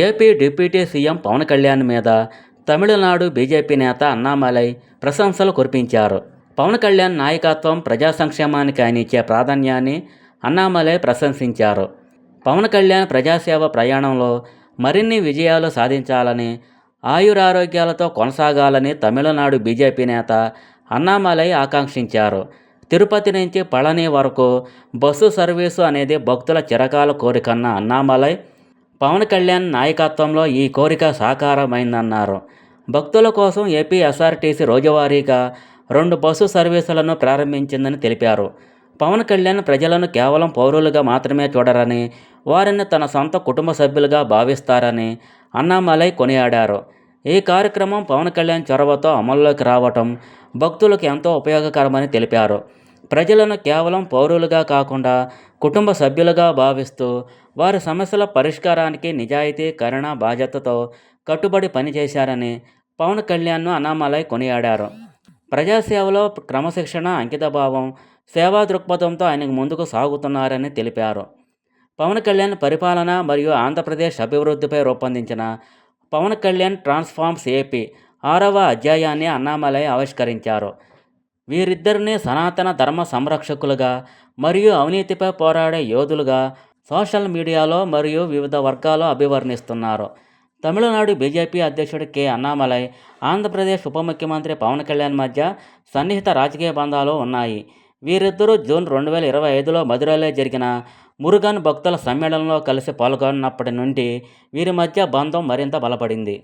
AP deputy CM Pawan Kalyan మీద Tamil Nadu BJP నేత అన్నామలై ప్రశంసలు కురిపించారు. పవన్ కళ్యాణ్ నాయకత్వం, ప్రజా సంక్షేమానికి ఆయన ఇచ్చే ప్రాధాన్యాన్ని అన్నామలై ప్రశంసించారు. పవన్ కళ్యాణ్ ప్రజాసేవ ప్రయాణంలో మరిన్ని విజయాలు సాధించాలని, ఆయురారోగ్యాలతో కొనసాగాలని తమిళనాడు బీజేపీ నేత అన్నామలై ఆకాంక్షించారు. తిరుపతి నుంచి పళని వరకు బస్సు సర్వీసు అనేది భక్తుల చిరకాల కోరికన్న అన్నామలై, పవన్ కళ్యాణ్ నాయకత్వంలో ఈ కోరిక సాకారమైందన్నారు. భక్తుల కోసం ఏపీ ఎస్ఆర్టీసీ రోజువారీగా 2 బస్సు సర్వీసులను ప్రారంభించిందని తెలిపారు. పవన్ కళ్యాణ్ ప్రజలను కేవలం పౌరులుగా మాత్రమే చూడరని, వారిని తన సొంత కుటుంబ సభ్యులుగా భావిస్తారని అన్నామలై కొనియాడారు. ఈ కార్యక్రమం పవన్ కళ్యాణ్ చొరవతో అమల్లోకి రావటం భక్తులకు ఎంతో ఉపయోగకరమని తెలిపారు. ప్రజలను కేవలం పౌరులుగా కాకుండా కుటుంబ సభ్యులుగా భావిస్తూ వారి సమస్యల పరిష్కారానికి నిజాయితీ, కరుణ, బాధ్యతతో కట్టుబడి పనిచేశారని పవన్ కళ్యాణ్ను అన్నామలై కొనియాడారు. ప్రజాసేవలో క్రమశిక్షణ, అంకితభావం, సేవా దృక్పథంతో ఆయన ముందుకు సాగుతున్నారని తెలిపారు. పవన్ కళ్యాణ్ పరిపాలన మరియు ఆంధ్రప్రదేశ్ అభివృద్ధిపై రూపొందించిన పవన్ కళ్యాణ్ ట్రాన్స్ఫార్మ్స్ ఏపీ 6వ అధ్యాయాన్ని అన్నామలై ఆవిష్కరించారు. వీరిద్దరిని సనాతన ధర్మ సంరక్షకులుగా మరియు అవినీతిపై పోరాడే యోధులుగా సోషల్ మీడియాలో మరియు వివిధ వర్గాల్లో అభివర్ణిస్తున్నారు. తమిళనాడు బీజేపీ అధ్యక్షుడు కె. అన్నామలై, ఆంధ్రప్రదేశ్ ఉప ముఖ్యమంత్రి పవన్ కళ్యాణ్ మధ్య సన్నిహిత రాజకీయ బంధాలు ఉన్నాయి. వీరిద్దరూ జూన్ 2025లో మదురైలో జరిగిన మురుగన్ భక్తుల సమ్మేళనంలో కలిసి పాల్గొన్నప్పటి నుండి వీరి మధ్య బంధం మరింత బలపడింది.